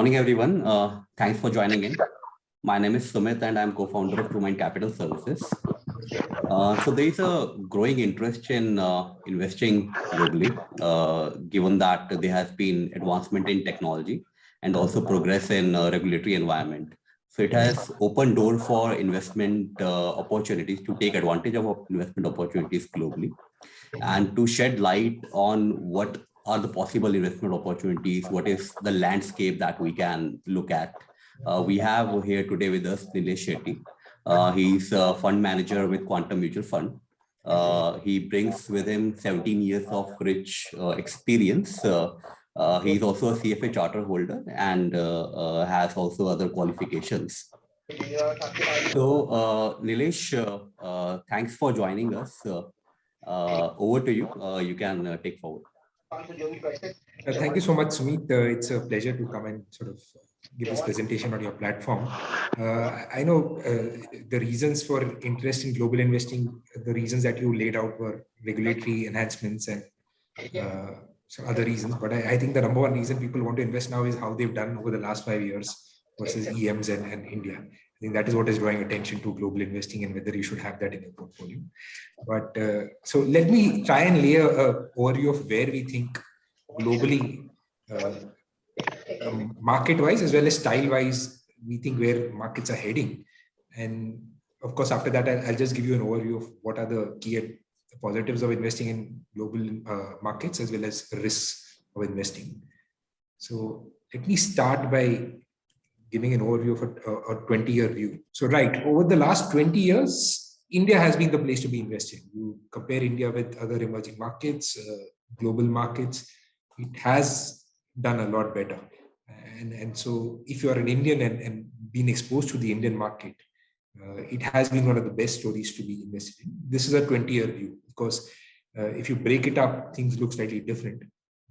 morning, everyone. Thanks for joining in. My name is Sumit, and I'm co-founder of Two Mind Capital Services. So there is a growing interest in investing globally, given that there has been advancement in technology and also progress in regulatory environment. So it has opened door for investment opportunities to take advantage of investment opportunities globally and to shed light on what are the possible investment opportunities, what is the landscape that we can look at. We have here today with us Nilesh Shetty. He's a fund manager with Quantum Mutual Fund. He brings with him 17 years of rich experience. He's also a CFA charter holder and has also other qualifications. So, Nilesh, thanks for joining us. Over to you. You can take forward. Thank you so much, Sumit. It's a pleasure to come and sort of give this presentation on your platform. I know the reasons for interest in global investing, the reasons that you laid out were regulatory enhancements and some other reasons. But I think the number one reason people want to invest now is how they've done over the last 5 years versus EMs and India. I think that is what is drawing attention to global investing and whether you should have that in your portfolio. But so let me try and lay an overview of where we think globally, market-wise as well as style-wise, we think where markets are heading. And of course, after that, I'll just give you an overview of what are the key positives of investing in global markets as well as risks of investing. So let me start by giving an overview of a 20-year view. So right, over the last 20 years, India has been the place to be invested. You compare India with other emerging markets, global markets, it has done a lot better. And so if you are an Indian and been exposed to the Indian market, it has been one of the best stories to be invested in. This is a 20-year view. Of course, if you break it up, things look slightly different.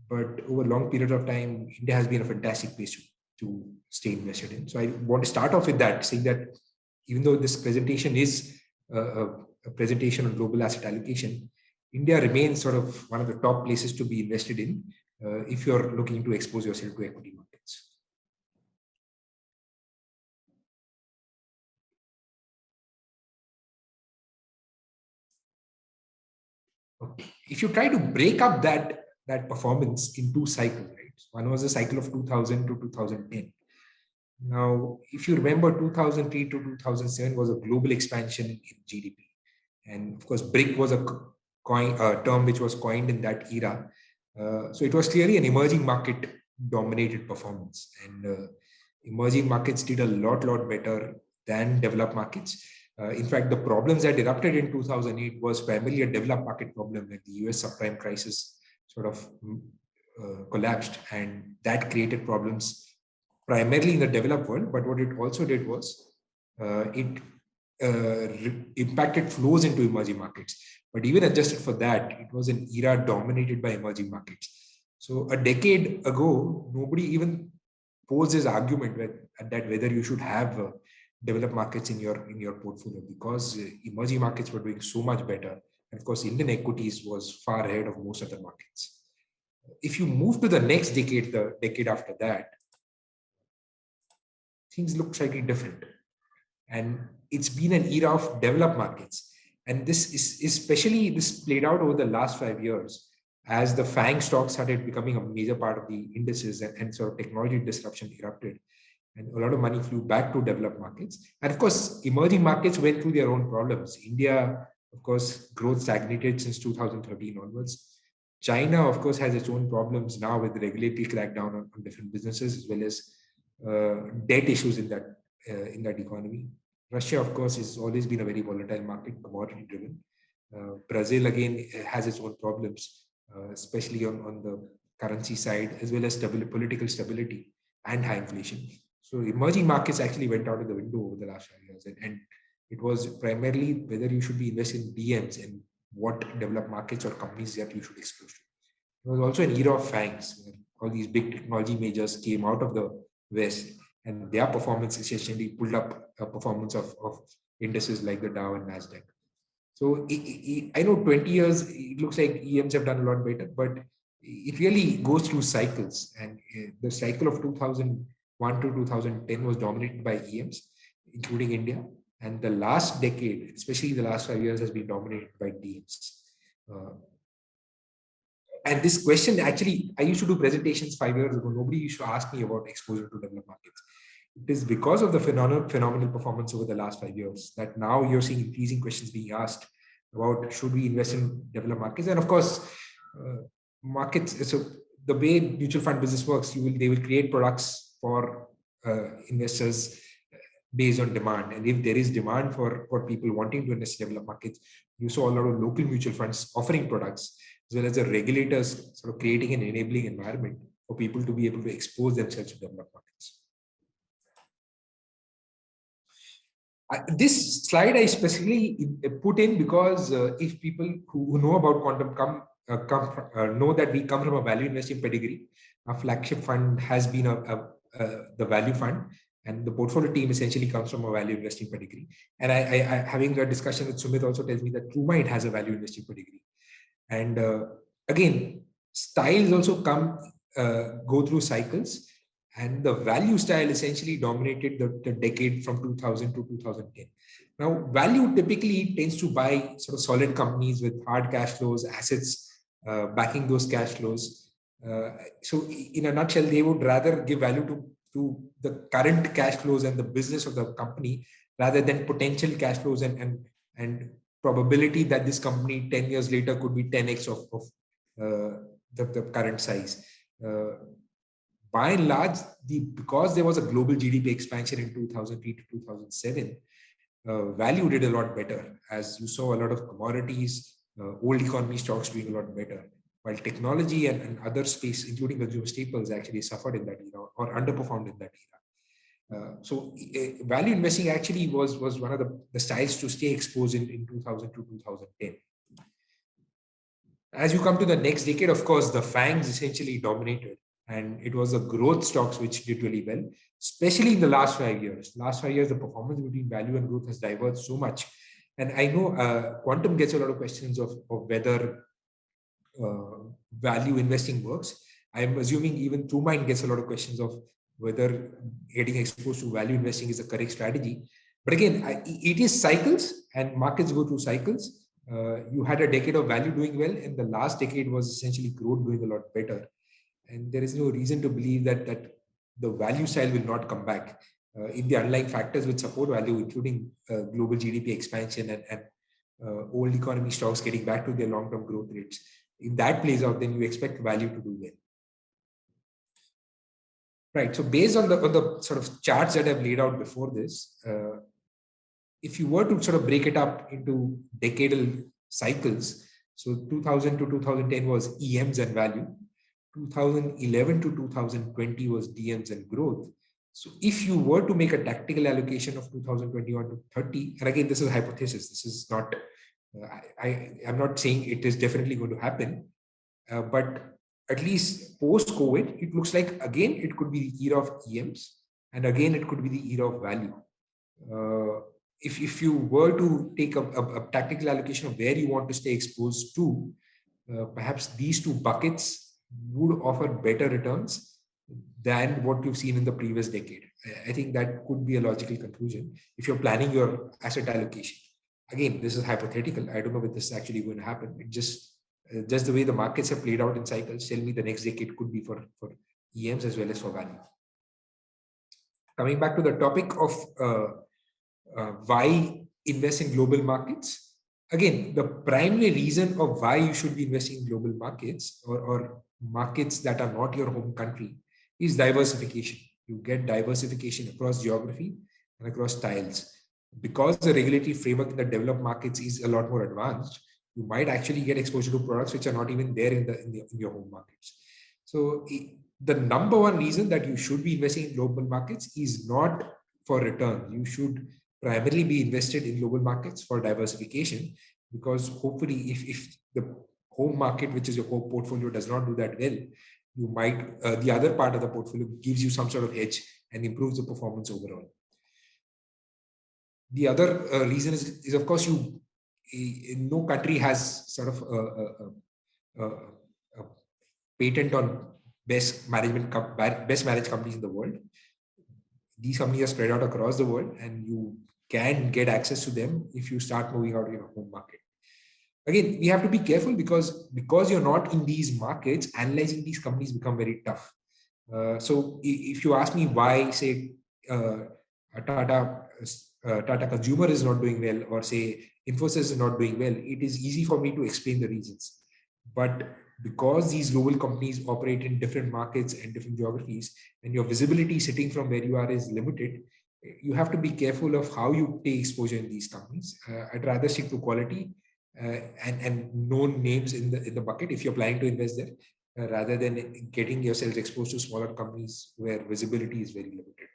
But over a long period of time, India has been a fantastic place to stay invested in. So I want to start off with that, saying that even though this presentation is a presentation on global asset allocation, India remains sort of one of the top places to be invested in if you're looking to expose yourself to equity markets. Okay. If you try to break up that performance in two cycles, right? One was the cycle of 2000 to 2010. Now, if you remember, 2003 to 2007 was a global expansion in GDP. And of course, BRIC was a term which was coined in that era. So it was clearly an emerging market dominated performance. And emerging markets did a lot better than developed markets. In fact, the problems that erupted in 2008 was primarily a developed market problem when the US subprime crisis sort of collapsed, and that created problems primarily in the developed world. But what it also did was it impacted flows into emerging markets. But even adjusted for that, it was an era dominated by emerging markets. So a decade ago, nobody even posed this argument that whether you should have developed markets in your portfolio, because emerging markets were doing so much better. And of course, Indian equities was far ahead of most other markets. If you move to the next decade, the decade after that, things look slightly different. And it's been an era of developed markets. And this is especially this played out over the last 5 years as the FANG stocks started becoming a major part of the indices and sort of technology disruption erupted. And a lot of money flew back to developed markets. And of course, emerging markets went through their own problems. India, of course, growth stagnated since 2013 onwards. China, of course, has its own problems now with the regulatory crackdown on different businesses, as well as debt issues in that economy. Russia, of course, has always been a very volatile market, commodity driven. Brazil, again, has its own problems, especially on the currency side, as well as political stability and high inflation. So emerging markets actually went out of the window over the last 5 years. And it was primarily whether you should be investing in DMs and what developed markets or companies that you should expose to. It was also an era of FANGs, where all these big technology majors came out of the West, and their performance essentially pulled up a performance of indices like the Dow and NASDAQ. So I know 20 years, it looks like EMs have done a lot better, but it really goes through cycles. And the cycle of 2000 2001 to 2010 was dominated by EMs, including India. And the last decade, especially the last 5 years, has been dominated by DMs. And this question, actually, I used to do presentations 5 years ago. Nobody used to ask me about exposure to developed markets. It is because of the phenomenal performance over the last 5 years that now you're seeing increasing questions being asked about should we invest in developed markets. And of course, markets. So the way mutual fund business works, they will create products for investors based on demand. And if there is demand for people wanting to invest in developed markets, you saw a lot of local mutual funds offering products, as well as the regulators sort of creating an enabling environment for people to be able to expose themselves to developed markets. This slide I specifically put in because if people who know about quantum know that we come from a value investing pedigree. Our flagship fund has been the value fund, and the portfolio team essentially comes from a value investing pedigree. And I having a discussion with Sumit also tells me that TrueMind has a value investing pedigree. And again, styles also go through cycles. And the value style essentially dominated the decade from 2000 to 2010. Now, value typically tends to buy sort of solid companies with hard cash flows, assets backing those cash flows. So in a nutshell, they would rather give value to the current cash flows and the business of the company rather than potential cash flows and probability that this company 10 years later could be 10x of the current size. By and large, because there was a global GDP expansion in 2003 to 2007, value did a lot better, as you saw a lot of commodities, old economy stocks doing a lot better, while technology and other space, including consumer staples, actually suffered in that era or underperformed in that era. So value investing actually was one of the styles to stay exposed in 2000 to 2010. As you come to the next decade, of course, the FANGs essentially dominated. And it was the growth stocks which did really well, especially in the last 5 years. Last 5 years, the performance between value and growth has diverged so much. And I know Quantum gets a lot of questions of whether value investing works. I'm assuming even TrueMind gets a lot of questions of whether getting exposed to value investing is the correct strategy. But again, it is cycles, and markets go through cycles. You had a decade of value doing well, and the last decade was essentially growth doing a lot better. And there is no reason to believe that the value style will not come back. If the underlying factors which support value, including global GDP expansion and old economy stocks getting back to their long-term growth rates, if that plays out, then you expect value to do well. Right. So based on the sort of charts that I've laid out before this, if you were to sort of break it up into decadal cycles, so 2000 to 2010 was EMs and value. 2011 to 2020 was DMs and growth. So if you were to make a tactical allocation of 2021 to 30, and again, this is a hypothesis. This is not, I'm not saying it is definitely going to happen, but at least post-COVID, it looks like, again, it could be the era of EMs, and again, it could be the era of value. If you were to take a tactical allocation of where you want to stay exposed to, perhaps these two buckets would offer better returns than what you've seen in the previous decade. I think that could be a logical conclusion if you're planning your asset allocation. Again, this is hypothetical. I don't know if this is actually going to happen. It just the way the markets have played out in cycles tell me the next decade could be for EMs as well as for value. Coming back to the topic of why invest in global markets. Again, the primary reason of why you should be investing in global markets or markets that are not your home country is diversification. You get diversification across geography and across styles. Because the regulatory framework in the developed markets is a lot more advanced, you might actually get exposure to products which are not even there in your home markets. So the number one reason that you should be investing in global markets is not for return. You should primarily be invested in global markets for diversification, because hopefully if the home market, which is your core portfolio, does not do that well, you might, the other part of the portfolio gives you some sort of hedge and improves the performance overall. The other reason is of course, no country has sort of a patent on best managed companies in the world. These companies are spread out across the world, and you can get access to them if you start moving out of your home market. Again, we have to be careful because you're not in these markets, analyzing these companies become very tough. So if you ask me why, say, a Tata Consumer is not doing well, or say Infosys is not doing well, it is easy for me to explain the reasons. But because these global companies operate in different markets and different geographies, and your visibility sitting from where you are is limited, you have to be careful of how you take exposure in these companies. I'd rather stick to quality and known names in the bucket if you're planning to invest there, rather than getting yourselves exposed to smaller companies where visibility is very limited.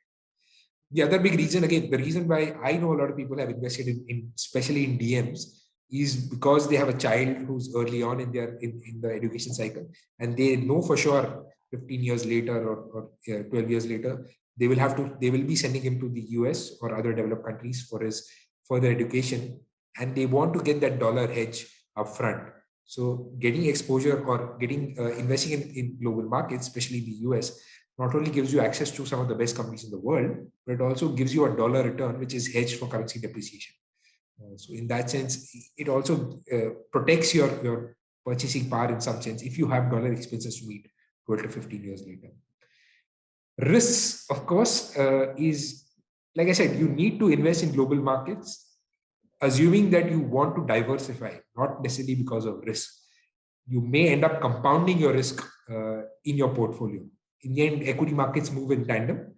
The other big reason, again, the reason why I know a lot of people have invested in especially in DMs, is because they have a child who's early on in in the education cycle, and they know for sure 15 years later, or 12 years later, they will be sending him to the US or other developed countries for his further education, and they want to get that dollar hedge upfront. So getting exposure or getting investing in global markets, especially the US, not only gives you access to some of the best companies in the world, but it also gives you a dollar return, which is hedged for currency depreciation. So in that sense, it also protects your purchasing power in some sense if you have dollar expenses to meet 12 to 15 years later. Risks, of course, is, like I said, you need to invest in global markets, assuming that you want to diversify, not necessarily because of risk. You may end up compounding your risk in your portfolio. In the end, equity markets move in tandem,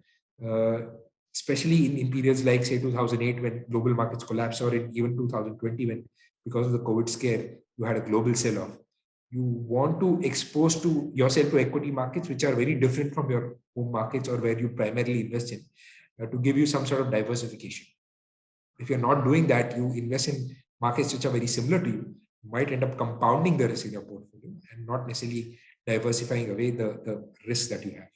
especially in periods like, say, 2008, when global markets collapsed, or in even 2020, when, because of the COVID scare, you had a global sell-off. You want to expose to yourself to equity markets, which are very different from your home markets or where you primarily invest in, to give you some sort of diversification. If you're not doing that, you invest in markets which are very similar to you, might end up compounding the risk in your portfolio and not necessarily diversifying away the risk that you have.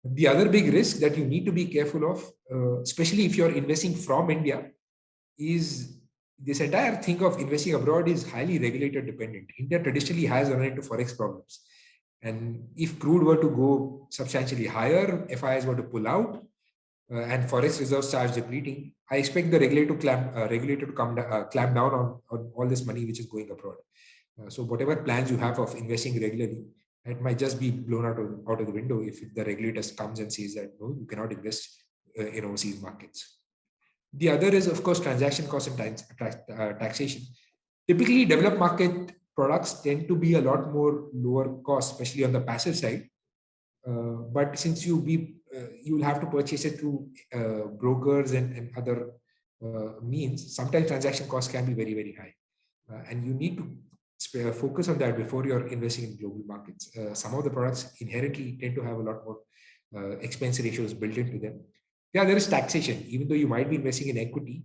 The other big risk that you need to be careful of, especially if you're investing from India, is this entire thing of investing abroad is highly regulator dependent. India traditionally has run into forex problems. And if crude were to go substantially higher, FIs were to pull out, and forex reserves start depleting, I expect the regulator to clamp down on all this money which is going abroad. So whatever plans you have of investing regularly, it might just be blown out of the window if the regulator comes and says that no, you cannot invest in overseas markets. The other is, of course, transaction cost and taxation. Typically, developed market products tend to be a lot more lower cost, especially on the passive side. But since you will have to purchase it through brokers and other means, sometimes transaction costs can be very, very high. And you need to focus on that before you're investing in global markets. Some of the products inherently tend to have a lot more expense ratios built into them. Yeah, there is taxation. Even though you might be investing in equity,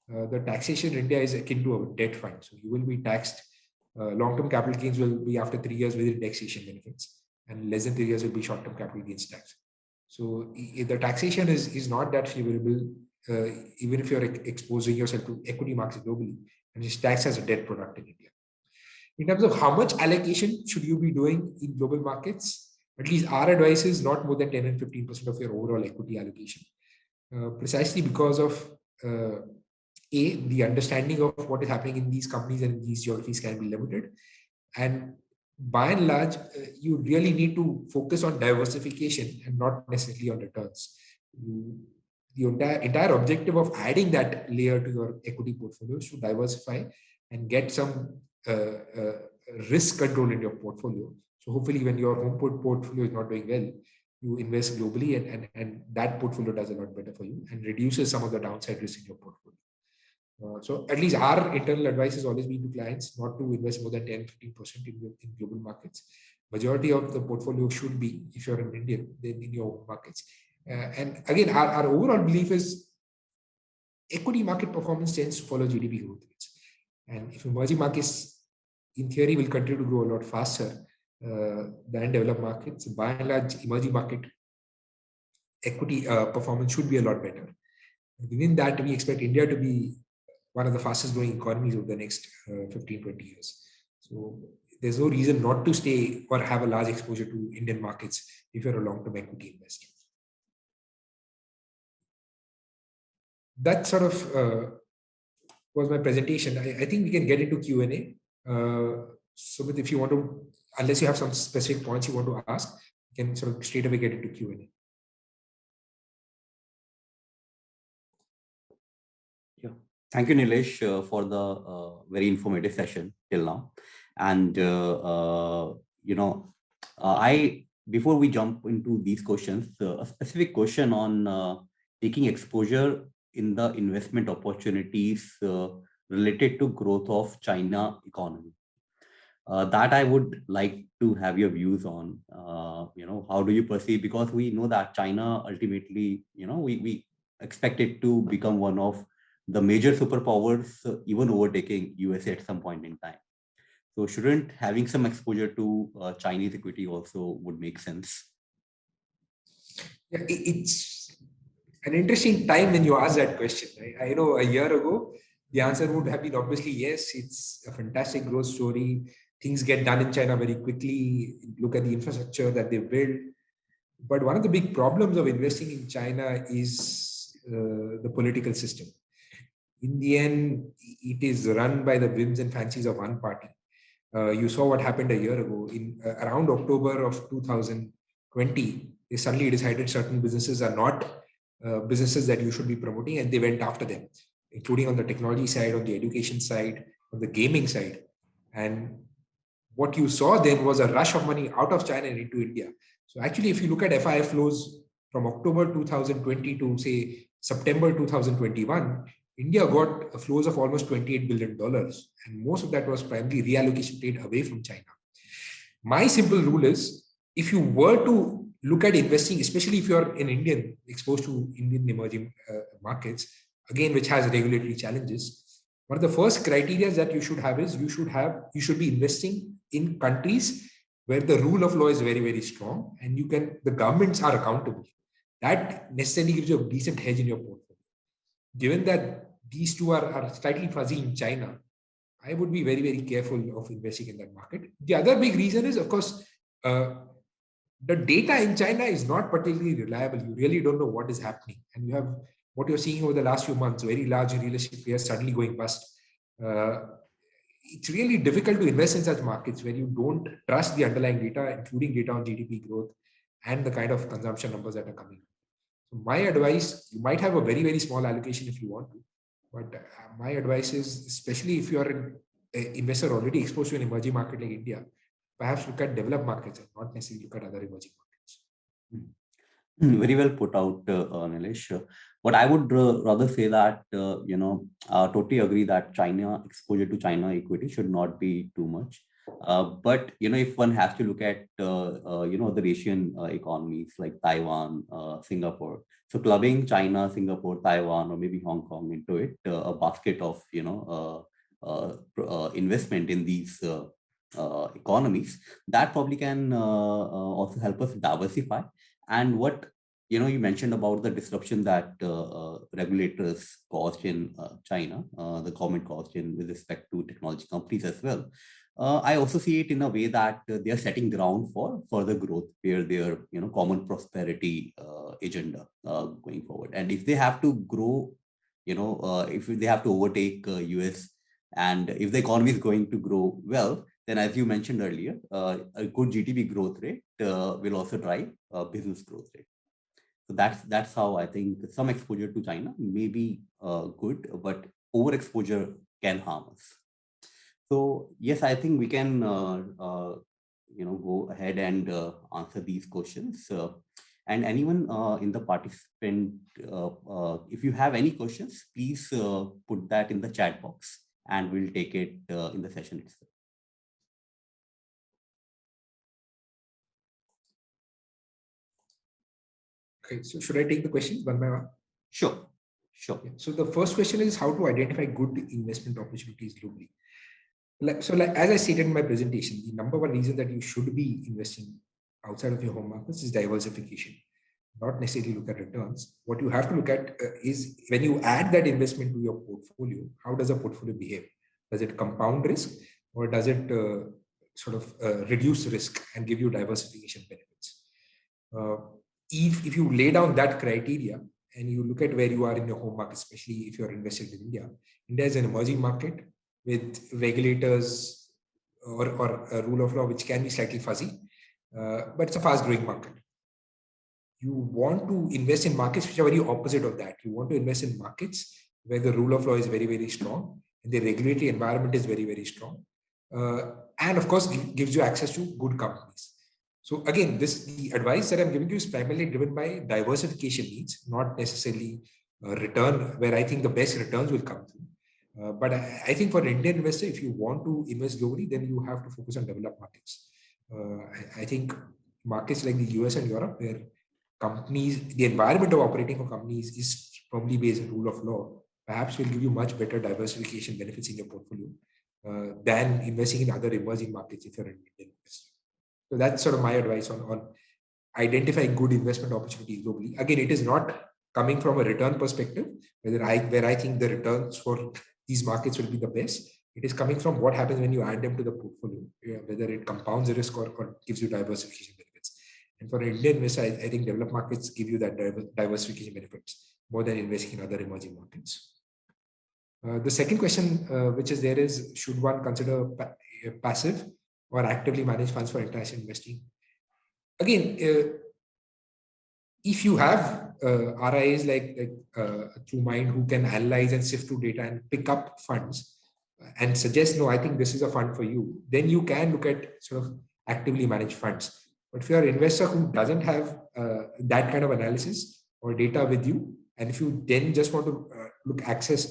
the taxation in India is akin to a debt fund. So you will be taxed. Long-term capital gains will be after 3 years with indexation benefits, and less than 3 years will be short-term capital gains tax. So the taxation is not that favorable, even if you're exposing yourself to equity markets globally, and it's taxed as a debt product in India. In terms of how much allocation should you be doing in global markets, at least our advice is not more than 10 and 15% of your overall equity allocation, precisely because of the understanding of what is happening in these companies and these geographies can be limited, and by and large, you really need to focus on diversification and not necessarily on returns. The entire objective of adding that layer to your equity portfolio is to diversify and get some risk control in your portfolio. So hopefully when your home portfolio is not doing well, you invest globally, and that portfolio does a lot better for you and reduces some of the downside risk in your portfolio. So at least our internal advice has always been to clients not to invest more than 10-15% in global markets. Majority of the portfolio should be, if you're an Indian, then in your markets. And again, our overall belief is equity market performance tends to follow GDP growth rates. And if emerging markets, in theory, will continue to grow a lot faster than developed markets, by and large, emerging market equity performance should be a lot better. Within that, we expect India to be one of the fastest growing economies over the next 15-20 years. So there's no reason not to stay or have a large exposure to Indian markets if you're a long-term equity investor. that sort of was my presentation. I think we can get into Q&A. Sumit, if you want to, unless you have some specific points you want to ask, you can sort of straight away get into Q&A. Yeah. Thank you, Nilesh, for the very informative session till now. And, before we jump into these questions, a specific question on taking exposure in the investment opportunities related to growth of China economy. That I would like to have your views on. How do you perceive? Because we know that China ultimately, we expect it to become one of the major superpowers, even overtaking USA at some point in time. So shouldn't having some exposure to Chinese equity also would make sense? Yeah, it's an interesting time when you ask that question. Right? I know a year ago, the answer would have been obviously yes, it's a fantastic growth story. Things get done in China very quickly. Look at the infrastructure that they built. But one of the big problems of investing in China is the political system. In the end, it is run by the whims and fancies of one party. You saw what happened a year ago. In around October of 2020, they suddenly decided certain businesses are not businesses that you should be promoting, and they went after them, including on the technology side, on the education side, on the gaming side. And what you saw then was a rush of money out of China and into India. So actually, if you look at FII flows from October 2020 to say September 2021, India got flows of almost $28 billion. And most of that was primarily reallocation trade away from China. My simple rule is, if you were to look at investing, especially if you're an Indian exposed to Indian emerging markets, again, which has regulatory challenges, one of the first criteria that you should have is you should be investing in countries where the rule of law is very, very strong and the governments are accountable. That necessarily gives you a decent hedge in your portfolio. Given that these two are slightly fuzzy in China, I would be very, very careful of investing in that market. The other big reason is, of course, the data in China is not particularly reliable. You really don't know what is happening. And you have what you're seeing over the last few months, very large real estate players suddenly going bust. It's really difficult to invest in such markets where you don't trust the underlying data, including data on GDP growth and the kind of consumption numbers that are coming. So my advice, you might have a very, very small allocation if you want to, but my advice is, especially if you are an investor already exposed to an emerging market like India, perhaps look at developed markets and not necessarily look at other emerging markets. Very well put out, Nilesh. But I would rather say that, totally agree that China exposure to China equity should not be too much. But, if one has to look at, the Asian economies like Taiwan, Singapore, so clubbing China, Singapore, Taiwan, or maybe Hong Kong into it, a basket of, investment in these economies, that probably can also help us diversify. And what you mentioned about the disruption that regulators caused in China, the government caused in with respect to technology companies as well. I also see it in a way that they are setting ground for further growth, where their common prosperity agenda going forward. And if they have to grow, if they have to overtake US, and if the economy is going to grow well, then as you mentioned earlier, a good GDP growth rate will also drive business growth rate. So that's how I think some exposure to China may be good, but overexposure can harm us. So yes, I think we can go ahead and answer these questions. And anyone in the participant, if you have any questions, please put that in the chat box, and we'll take it in the session itself. Okay, so should I take the questions one by one? Sure. Yeah. So the first question is how to identify good investment opportunities globally. So as I stated in my presentation, the number one reason that you should be investing outside of your home markets is diversification, not necessarily look at returns. What you have to look at is when you add that investment to your portfolio, how does a portfolio behave? Does it compound risk, or does it reduce risk and give you diversification benefits? If you lay down that criteria and you look at where you are in your home market, especially if you're invested in India, India is an emerging market with regulators or a rule of law which can be slightly fuzzy, but it's a fast growing market. You want to invest in markets which are very opposite of that. You want to invest in markets where the rule of law is very, very strong and the regulatory environment is very, very strong. And of course, gives you access to good companies. So again, the advice that I'm giving you is primarily driven by diversification needs, not necessarily return, where I think the best returns will come through. But I think for an Indian investor, if you want to invest globally, then you have to focus on developed markets. I think markets like the US and Europe, where companies, the environment of operating for companies is probably based on rule of law, perhaps will give you much better diversification benefits in your portfolio than investing in other emerging markets if you're an Indian investor. So that's sort of my advice on identifying good investment opportunities globally. Again, it is not coming from a return perspective, where I think the returns for these markets will be the best. It is coming from what happens when you add them to the portfolio, whether it compounds the risk or gives you diversification benefits. And for an Indian investor, I think developed markets give you that diversification benefits more than investing in other emerging markets. The second question, which is there, is should one consider passive or actively managed funds for international investing? Again, if you have RIAs like TrueMind who can analyze and sift through data and pick up funds and suggest, no, I think this is a fund for you, then you can look at sort of actively managed funds. But if you're an investor who doesn't have that kind of analysis or data with you, and if you then just want to access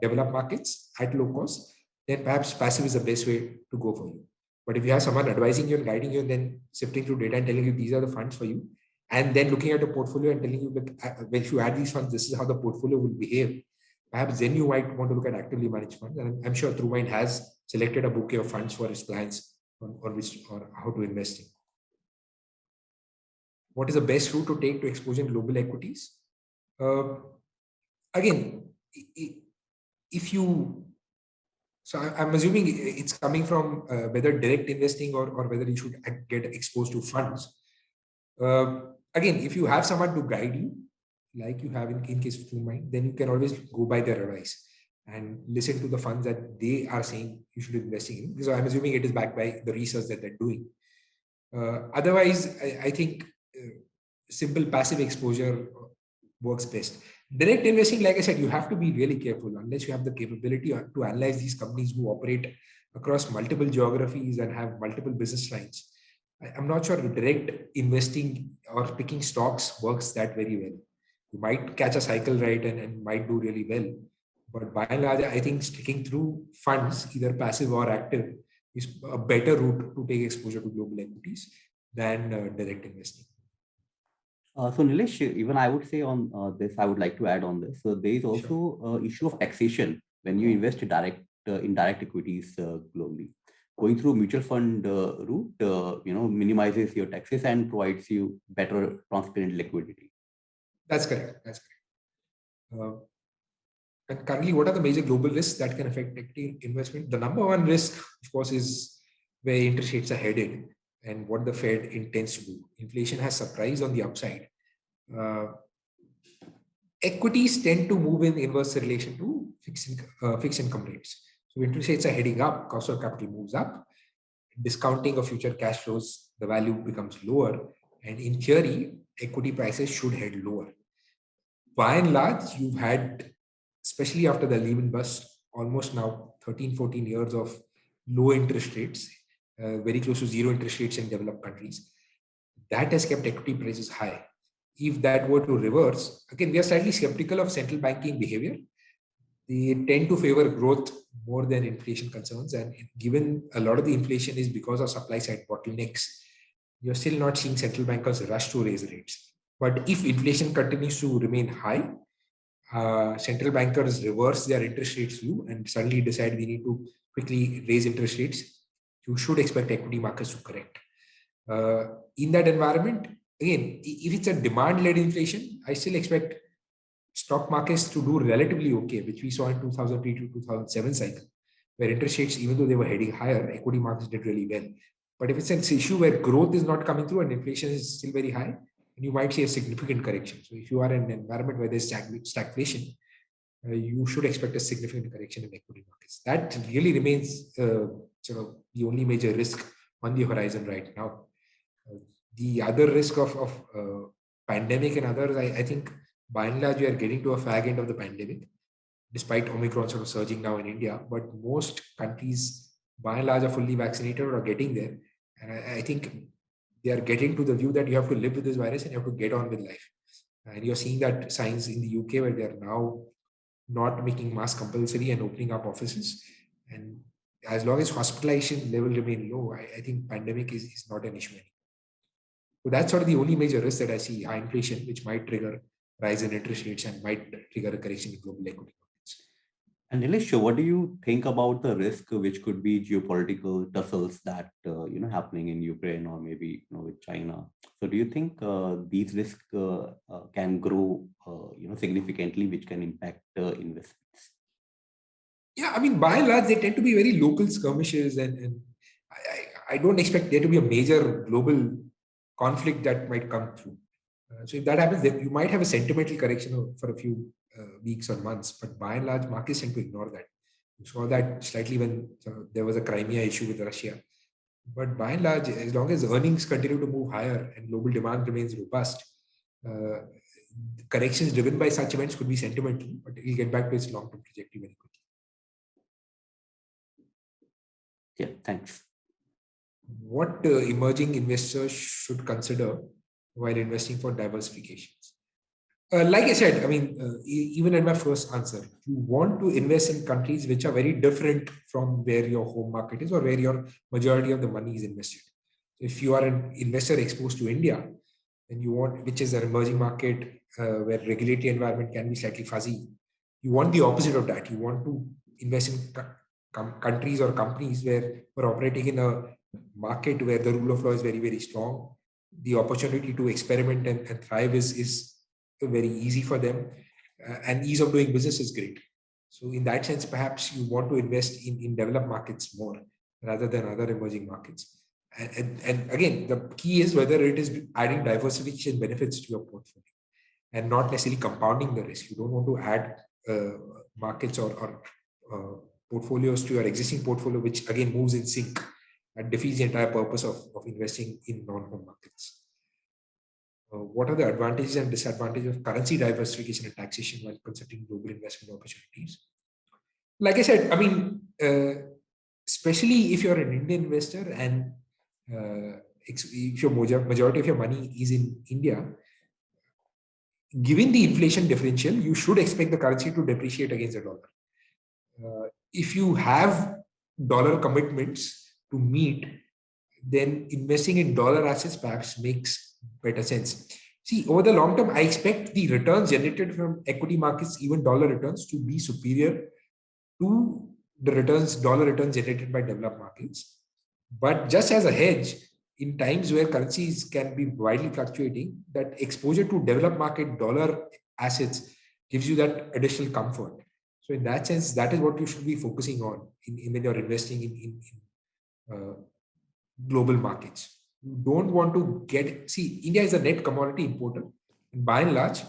developed markets at low cost, then perhaps passive is the best way to go for you. But if you have someone advising you and guiding you and then sifting through data and telling you these are the funds for you, and then looking at the portfolio and telling you that if you add these funds, this is how the portfolio will behave, perhaps then you might want to look at actively managed funds. And I'm sure TrueMind has selected a bouquet of funds for its clients on which or how to invest in. What is the best route to take to exposure in global equities? Again, if you, so I'm assuming it's coming from whether direct investing or whether you should get exposed to funds. Again, if you have someone to guide you, like you have in case of TrueMind, then you can always go by their advice and listen to the funds that they are saying you should be investing in. Because I'm assuming it is backed by the research that they're doing. Otherwise, I think simple passive exposure works best. Direct investing, like I said, you have to be really careful unless you have the capability to analyze these companies who operate across multiple geographies and have multiple business lines. I'm not sure direct investing or picking stocks works that very well. You might catch a cycle right and might do really well. But by and large, I think sticking through funds, either passive or active, is a better route to take exposure to global equities than direct investing. So Nilesh, even I would say on this, I would like to add on this. So there is also an issue of taxation when you invest in direct equities globally. Going through mutual fund route, minimizes your taxes and provides you better transparent liquidity. That's correct. That's correct. And currently, what are the major global risks that can affect equity investment? The number one risk, of course, is where interest rates are headed and what the Fed intends to do. Inflation has surprised on the upside. Equities tend to move in inverse relation to fixed income rates. So interest rates are heading up, cost of capital moves up, discounting of future cash flows, the value becomes lower. And in theory, equity prices should head lower. By and large, you've had, especially after the Lehman bust, almost now 13, 14 years of low interest rates, very close to zero interest rates in developed countries. That has kept equity prices high. If that were to reverse, again, we are slightly skeptical of central banking behavior. They tend to favor growth more than inflation concerns. And given a lot of the inflation is because of supply side bottlenecks, you're still not seeing central bankers rush to raise rates. But if inflation continues to remain high, central bankers reverse their interest rates view and suddenly decide we need to quickly raise interest rates, you should expect equity markets to correct. In that environment, again, if it's a demand-led inflation, I still expect stock markets to do relatively okay, which we saw in 2003 to 2007 cycle, where interest rates, even though they were heading higher, equity markets did really well. But if it's an issue where growth is not coming through and inflation is still very high, and you might see a significant correction. So if you are in an environment where there's stagflation, you should expect a significant correction in equity markets. That really remains sort of the only major risk on the horizon right now. The other risk of pandemic and others, I think by and large, we are getting to a fag end of the pandemic, despite Omicron sort of surging now in India. But most countries, by and large, are fully vaccinated or are getting there. And I think they are getting to the view that you have to live with this virus and you have to get on with life. And you're seeing that signs in the UK, where they are now not making mask compulsory and opening up offices. And as long as hospitalization level remain low, I think pandemic is not an issue anymore. So that's sort of the only major risk that I see: high inflation, which might trigger rise in interest rates and might trigger a correction in global equity markets. And Nilesh, what do you think about the risk which could be geopolitical tussles that happening in Ukraine or maybe with China? So do you think these risks can grow significantly, which can impact investments? Yeah, I mean, by and large, they tend to be very local skirmishes, and I don't expect there to be a major global conflict that might come through. So if that happens, then you might have a sentimental correction for a few weeks or months, but by and large, markets tend to ignore that. You saw that slightly when there was a Crimea issue with Russia. But by and large, as long as earnings continue to move higher and global demand remains robust, uh, corrections driven by such events could be sentimental, but it will get back to its long-term trajectory very quickly. Yeah, thanks. What emerging investors should consider while investing for diversifications? Like I said, I mean, even in my first answer, you want to invest in countries which are very different from where your home market is or where your majority of the money is invested. If you are an investor exposed to India, then you want, which is an emerging market where regulatory environment can be slightly fuzzy, you want the opposite of that. You want to invest in countries or companies where we're operating in a market where the rule of law is very, very strong. The opportunity to experiment and thrive is very easy for them, and ease of doing business is great. So in that sense, perhaps you want to invest in developed markets more rather than other emerging markets. And again, the key is whether it is adding diversification benefits to your portfolio and not necessarily compounding the risk. You don't want to add markets or portfolios to your existing portfolio, which again moves in sync and defeats the entire purpose of investing in non-home markets. What are the advantages and disadvantages of currency diversification and taxation while considering global investment opportunities? Like I said, I mean, especially if you're an Indian investor and if your majority of your money is in India, given the inflation differential, you should expect the currency to depreciate against the dollar. If you have dollar commitments to meet, then investing in dollar assets perhaps makes better sense. See, over the long term, I expect the returns generated from equity markets, even dollar returns, to be superior to the dollar returns generated by developed markets. But just as a hedge, in times where currencies can be widely fluctuating, that exposure to developed market dollar assets gives you that additional comfort. So in that sense, that is what you should be focusing on when you're investing in global markets. You don't want to India is a net commodity importer. And by and large,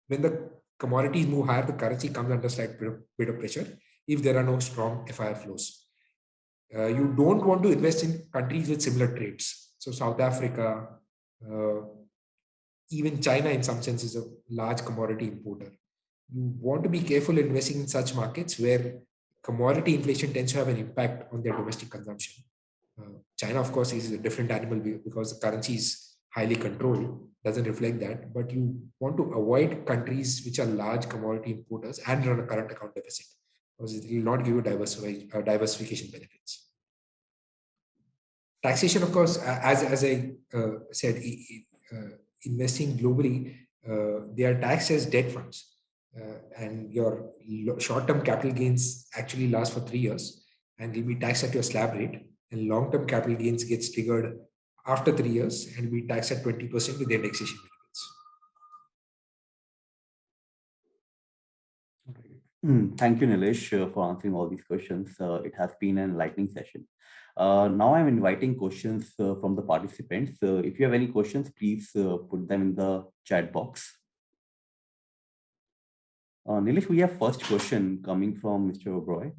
when the commodities move higher, the currency comes under slight bit of pressure if there are no strong FII flows. You don't want to invest in countries with similar traits. So South Africa, even China in some sense is a large commodity importer. You want to be careful investing in such markets where commodity inflation tends to have an impact on their domestic consumption. China, of course, is a different animal because the currency is highly controlled, doesn't reflect that. But you want to avoid countries which are large commodity importers and run a current account deficit, because it will not give you diversification benefits. Taxation, of course, as I said, investing globally, they are taxed as debt funds. And your short-term capital gains actually last for 3 years and will be taxed at your slab rate. And long-term capital gains gets triggered after 3 years and will be taxed at 20% with the indexation benefits. Thank you, Nilesh, for answering all these questions. It has been an enlightening session. Now I'm inviting questions from the participants. If you have any questions, please put them in the chat box. Nilesh, we have first question coming from Mr. Oberoi.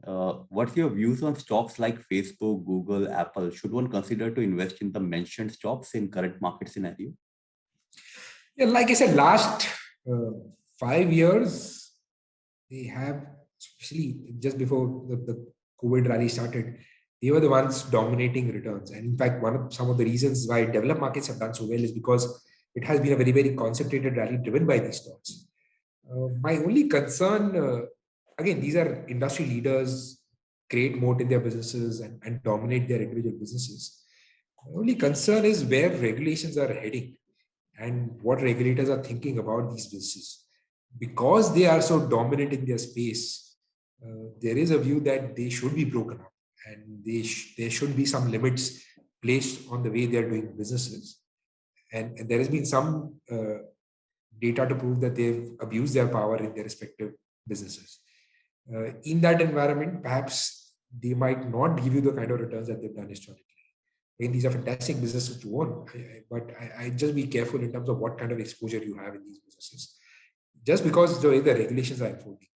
What's your views on stocks like Facebook, Google, Apple? Should one consider to invest in the mentioned stocks in current market scenario? Yeah, like I said, last 5 years, they have, especially just before the COVID rally started, they were the ones dominating returns. And in fact, some of the reasons why developed markets have done so well is because it has been a very, very concentrated rally driven by these stocks. My only concern, again, these are industry leaders, create moat in their businesses and dominate their individual businesses. My only concern is where regulations are heading and what regulators are thinking about these businesses. Because they are so dominant in their space, there is a view that they should be broken up and there should be some limits placed on the way they are doing businesses. And there has been some data to prove that they've abused their power in their respective businesses. In that environment, perhaps they might not give you the kind of returns that they've done historically. I mean, these are fantastic businesses to own, but I just be careful in terms of what kind of exposure you have in these businesses. Just because the way the regulations are unfolding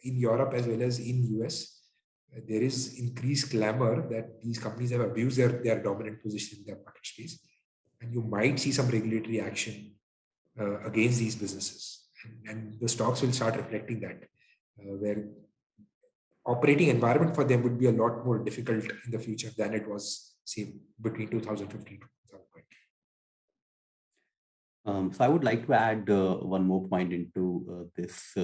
in Europe as well as in US, there is increased clamor that these companies have abused their dominant position in their market space, and you might see some regulatory action against these businesses, and the stocks will start reflecting that, where operating environment for them would be a lot more difficult in the future than it was, say, between 2015 to 2020. So I would like to add one more point into this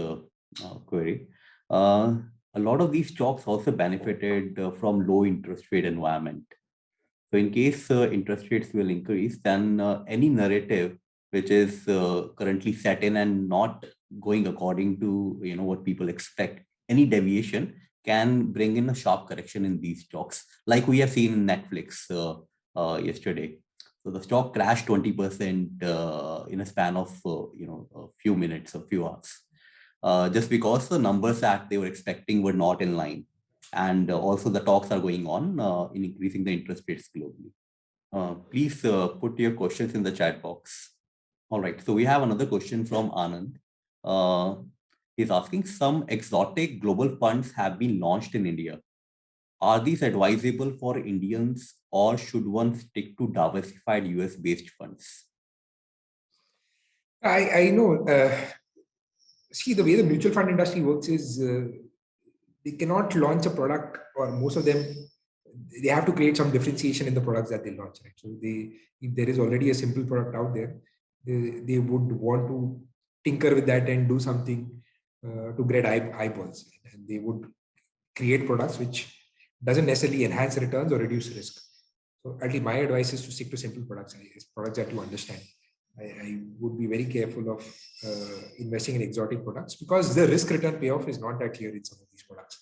query. A lot of these stocks also benefited from low interest rate environment. So in case interest rates will increase, then any narrative which is currently set in and not going according to what people expect, any deviation can bring in a sharp correction in these stocks, like we have seen in Netflix yesterday. So the stock crashed 20% in a span of a few minutes, a few hours, just because the numbers that they were expecting were not in line. And also the talks are going on in increasing the interest rates globally. Please put your questions in the chat box. All right, so we have another question from Anand. He's asking, some exotic global funds have been launched in India. Are these advisable for Indians, or should one stick to diversified US-based funds? I know. See, the way the mutual fund industry works is they cannot launch a product, or most of them, they have to create some differentiation in the products that they launch. Right? So if there is already a simple product out there, they would want to tinker with that and do something to get eyeballs, and they would create products which doesn't necessarily enhance returns or reduce risk. So at least my advice is to stick to simple products, products that you understand. I would be very careful of investing in exotic products, because the risk return payoff is not that clear in some of these products.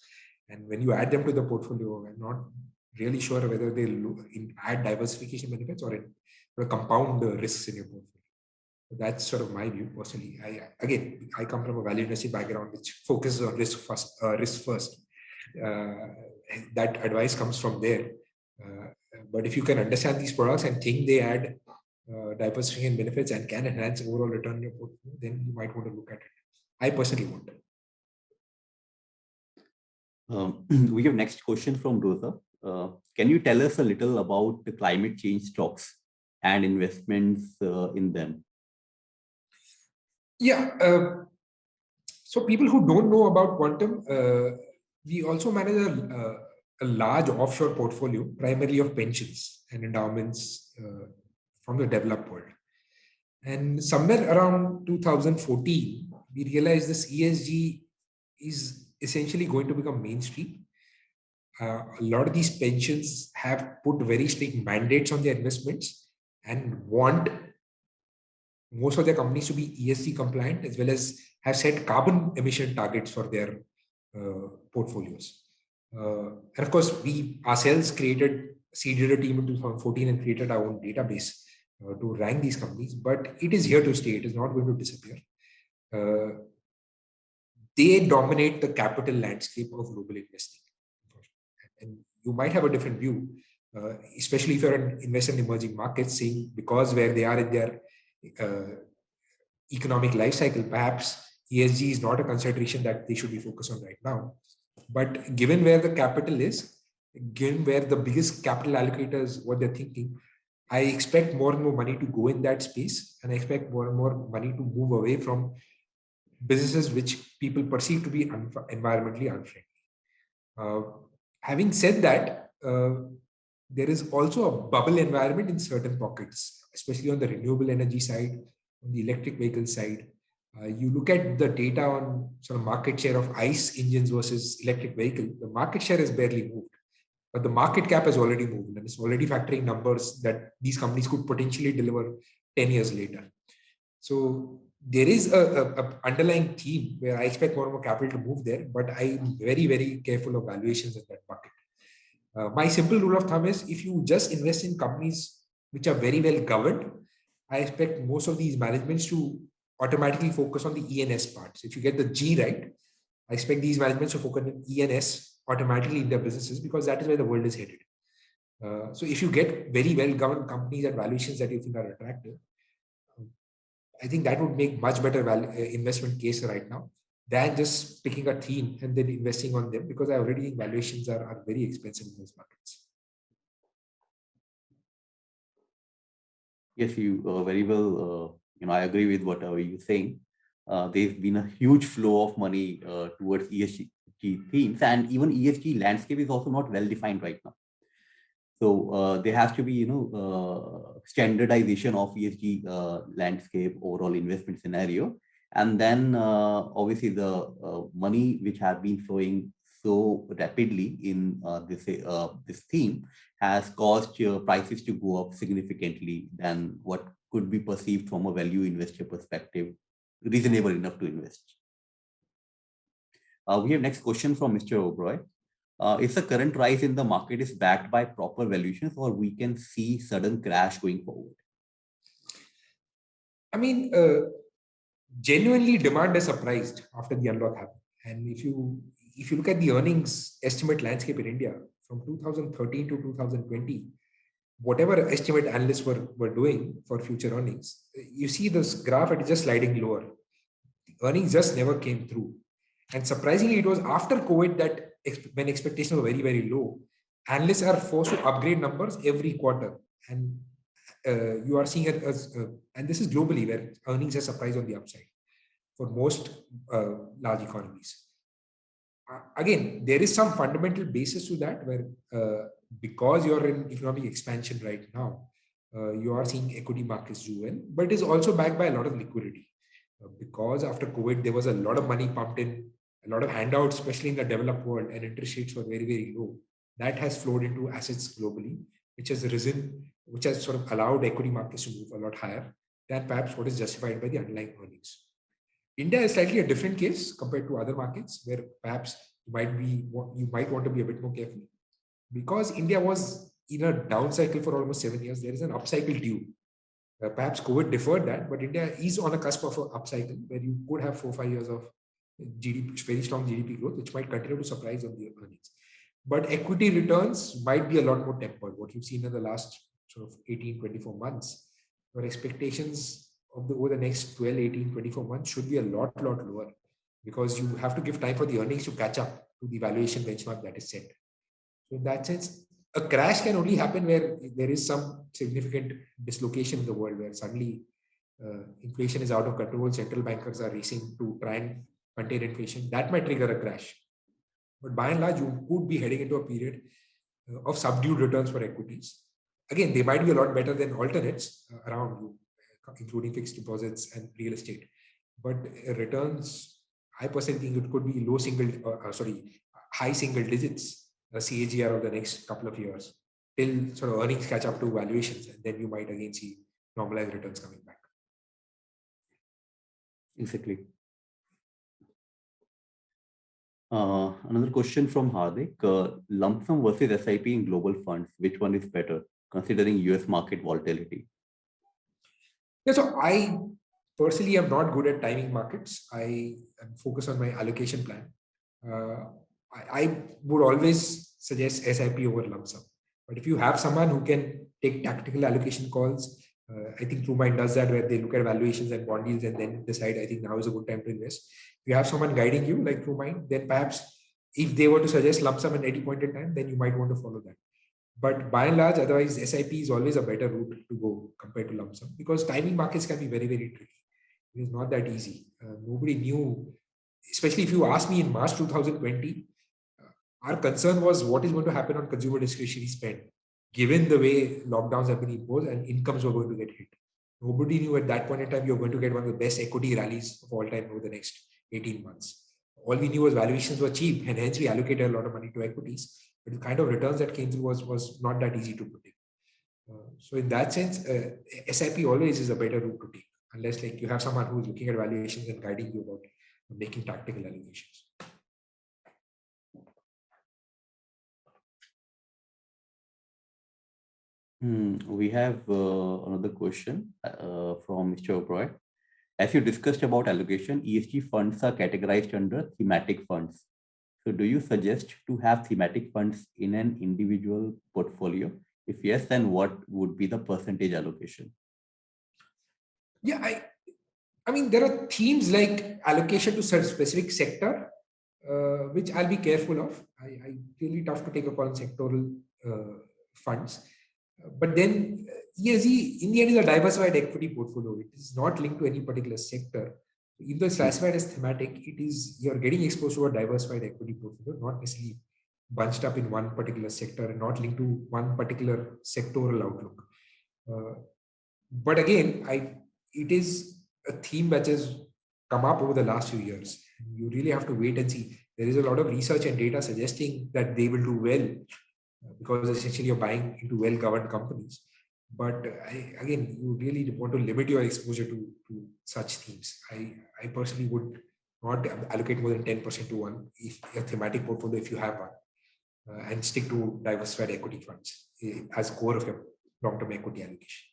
And when you add them to the portfolio, I'm not really sure whether they add diversification benefits or compound the risks in your portfolio. So that's sort of my view personally. I come from a value investing background which focuses on risk first. That advice comes from there. But if you can understand these products and think they add diversification benefits and can enhance overall return in your portfolio, then you might want to look at it. I personally won't. We have next question from Rosa. Can you tell us a little about the climate change stocks and investments in them? Yeah. So people who don't know about quantum, we also manage a large offshore portfolio, primarily of pensions and endowments from the developed world. And somewhere around 2014, we realized this ESG is essentially going to become mainstream. A lot of these pensions have put very strict mandates on their investments and want most of their companies to be ESG compliant, as well as have set carbon emission targets for their portfolios. And of course, we ourselves seeded a team in 2014 and created our own database to rank these companies, but it is here to stay. It is not going to disappear. They dominate the capital landscape of global investing. And you might have a different view, especially if you're an investor in emerging markets, seeing because where they are in their economic life cycle, perhaps ESG is not a consideration that they should be focused on right now. But given where the capital is, given where the biggest capital allocators, what they're thinking, I expect more and more money to go in that space, and I expect more and more money to move away from businesses which people perceive to be environmentally unfriendly. Having said that, there is also a bubble environment in certain pockets, especially on the renewable energy side, on the electric vehicle side. You look at the data on sort of market share of ICE engines versus electric vehicle, the market share has barely moved, but the market cap has already moved, and it's already factoring numbers that these companies could potentially deliver 10 years later. So there is a underlying theme where I expect more and more capital to move there, but I'm very, very careful of valuations in that bucket. My simple rule of thumb is if you just invest in companies which are very well governed, I expect most of these managements to automatically focus on the ENS parts. If you get the G right, I expect these managements to focus on ENS automatically in their businesses, because that is where the world is headed. So if you get very well governed companies at valuations that you think are attractive, I think that would make much better investment case right now than just picking a theme and then investing on them, because I already think valuations are very expensive in those markets. Yes, you very well. I agree with what you're saying. There's been a huge flow of money towards ESG themes, and even ESG landscape is also not well defined right now. So there has to be, standardization of ESG landscape, overall investment scenario, and then obviously the money which has been flowing so rapidly in this theme has caused prices to go up significantly than what could be perceived from a value investor perspective, reasonable enough to invest. We have next question from Mr. Oberoi. If the current rise in the market is backed by proper valuations, or we can see sudden crash going forward? I mean, genuinely demand is surprised after the unlock happened. And if you look at the earnings estimate landscape in India from 2013 to 2020, whatever estimate analysts were doing for future earnings, you see this graph, it is just sliding lower. The earnings just never came through. And surprisingly, it was after COVID that when expectations were very, very low, analysts are forced to upgrade numbers every quarter. And you are seeing it as, and this is globally where earnings are surprised on the upside for most large economies. Again, there is some fundamental basis to that where because you're in economic expansion right now, you are seeing equity markets do well, but it is also backed by a lot of liquidity. Because after COVID, there was a lot of money pumped in, a lot of handouts, especially in the developed world, and interest rates were very, very low. That has flowed into assets globally, which has risen, which has sort of allowed equity markets to move a lot higher than perhaps what is justified by the underlying earnings. India is slightly a different case compared to other markets where perhaps you might want to be a bit more careful, because India was in a down cycle for almost 7 years. There is an upcycle due. Perhaps COVID deferred that, but India is on a cusp of an upcycle where you could have 4-5 years of GDP, very strong GDP growth, which might continue to surprise on the earnings. But equity returns might be a lot more tempered. What you've seen in the last sort of 18-24 months, your expectations of over the next 12, 18, 24 months should be a lot lower, because you have to give time for the earnings to catch up to the valuation benchmark that is set. So in that sense, a crash can only happen where there is some significant dislocation in the world, where suddenly inflation is out of control, central bankers are racing to try and contain inflation. That might trigger a crash. But by and large, you could be heading into a period of subdued returns for equities. Again, they might be a lot better than alternates around you, including fixed deposits and real estate. But returns, I personally think it could be high single digits, a CAGR of the next couple of years, till sort of earnings catch up to valuations, and then you might again see normalized returns coming back. Exactly. Another question from Hardik. Lump sum versus SIP in global funds, which one is better, considering US market volatility? Yeah, so I personally am not good at timing markets. I am focused on my allocation plan. I would always suggest SIP over lump sum. But if you have someone who can take tactical allocation calls, I think TrueMind does that, where they look at valuations and bond deals and then decide, I think now is a good time to invest. If you have someone guiding you like TrueMind, then perhaps if they were to suggest lump sum at any point in time, then you might want to follow that. But by and large, otherwise, SIP is always a better route to go compared to lump sum, because timing markets can be very, very tricky. It is not that easy. Nobody knew, especially if you ask me in March 2020, our concern was what is going to happen on consumer discretionary spend, given the way lockdowns have been imposed and incomes were going to get hit. Nobody knew at that point in time you're going to get one of the best equity rallies of all time over the next 18 months. All we knew was valuations were cheap, and hence we allocated a lot of money to equities. But the kind of returns that came through was not that easy to predict. So in that sense, SIP always is a better route to take, unless like you have someone who's looking at valuations and guiding you about making tactical allocations. We have another question from Mr. Oberoi. As you discussed about allocation, ESG funds are categorized under thematic funds. So do you suggest to have thematic funds in an individual portfolio? If yes, then what would be the percentage allocation? Yeah, I mean, there are themes like allocation to certain specific sector, which I'll be careful of. I really tough to take a call on sectoral funds. But then ESG in the end is a diversified equity portfolio. It is not linked to any particular sector. If it's classified as thematic, it is you're getting exposed to a diversified equity portfolio, not necessarily bunched up in one particular sector and not linked to one particular sectoral outlook. But again, it is a theme that has come up over the last few years. You really have to wait and see. There is a lot of research and data suggesting that they will do well, because essentially you're buying into well-governed companies. But again, you really want to limit your exposure to such themes. I personally would not allocate more than 10% to one, if a thematic portfolio, if you have one, and stick to diversified equity funds as core of your long-term equity allocation.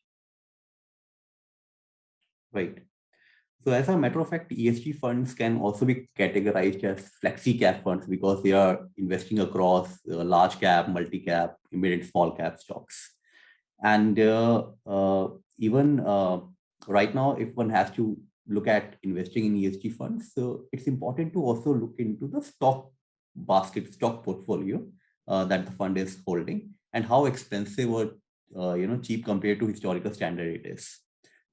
Right. So as a matter of fact, ESG funds can also be categorized as flexi cap funds because they are investing across large cap, multi cap, mid and small cap stocks. And even right now, if one has to look at investing in ESG funds, so it's important to also look into the stock basket, stock portfolio that the fund is holding, and how expensive or cheap compared to historical standard it is.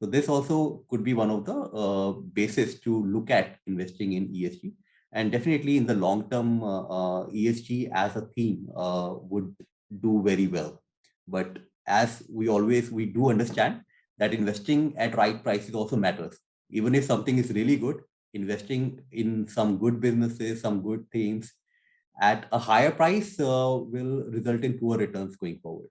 So this also could be one of the basis to look at investing in ESG. And definitely in the long term, ESG as a theme would do very well. But as we do understand that investing at right prices also matters. Even if something is really good, investing in some good businesses, some good themes at a higher price will result in poor returns going forward.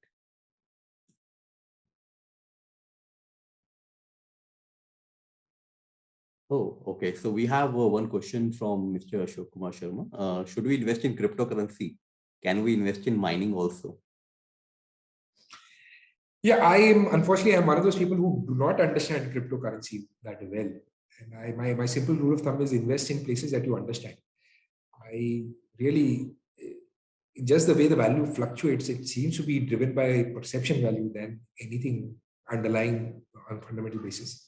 Oh, okay. So we have one question from Mr. Ashok Kumar Sharma. Should we invest in cryptocurrency? Can we invest in mining also? Yeah, unfortunately, I'm one of those people who do not understand cryptocurrency that well. And my simple rule of thumb is invest in places that you understand. I really, just the way the value fluctuates, it seems to be driven by perception value than anything underlying on fundamental basis.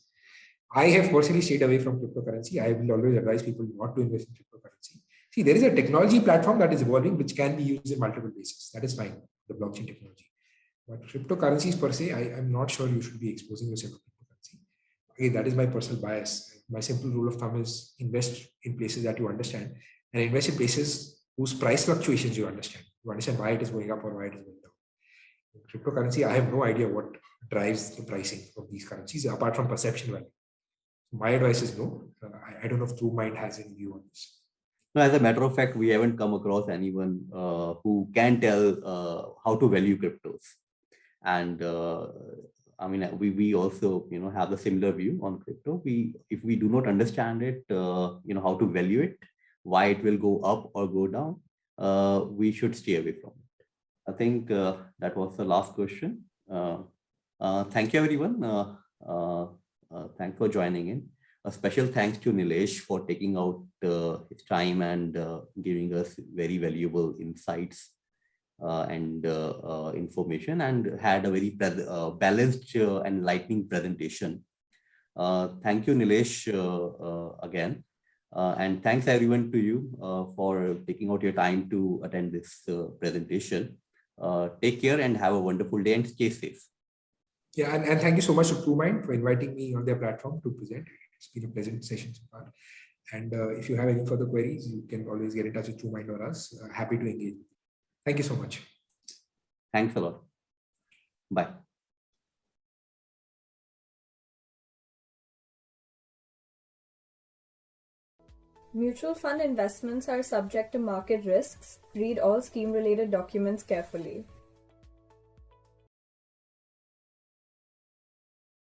I have personally stayed away from cryptocurrency. I will always advise people not to invest in cryptocurrency. See, there is a technology platform that is evolving which can be used in multiple bases. That is fine, the blockchain technology. But cryptocurrencies per se, I'm not sure you should be exposing yourself to cryptocurrency. Again, that is my personal bias. My simple rule of thumb is invest in places that you understand, and invest in places whose price fluctuations you understand. You understand why it is going up or why it is going down. In cryptocurrency, I have no idea what drives the pricing of these currencies apart from perception value. My advice is no. I don't know if TrueMind has any view on this. No, as a matter of fact, we haven't come across anyone who can tell how to value cryptos. And I mean, we also have the similar view on crypto. If we do not understand it, how to value it, why it will go up or go down, we should stay away from it. I think that was the last question. Thank you, everyone. Thanks for joining in. A special thanks to Nilesh for taking out his time and giving us very valuable insights and information, and had a very balanced and enlightening presentation. Thank you, Nilesh, again. And thanks everyone to you for taking out your time to attend this presentation. Take care and have a wonderful day and stay safe. Yeah, and thank you so much to TrueMind for inviting me on their platform to present. It's been a pleasant session so far. And if you have any further queries, you can always get in touch with TrueMind or us. Happy to engage. Thank you so much. Thanks a lot. Bye. Mutual fund investments are subject to market risks. Read all scheme-related documents carefully.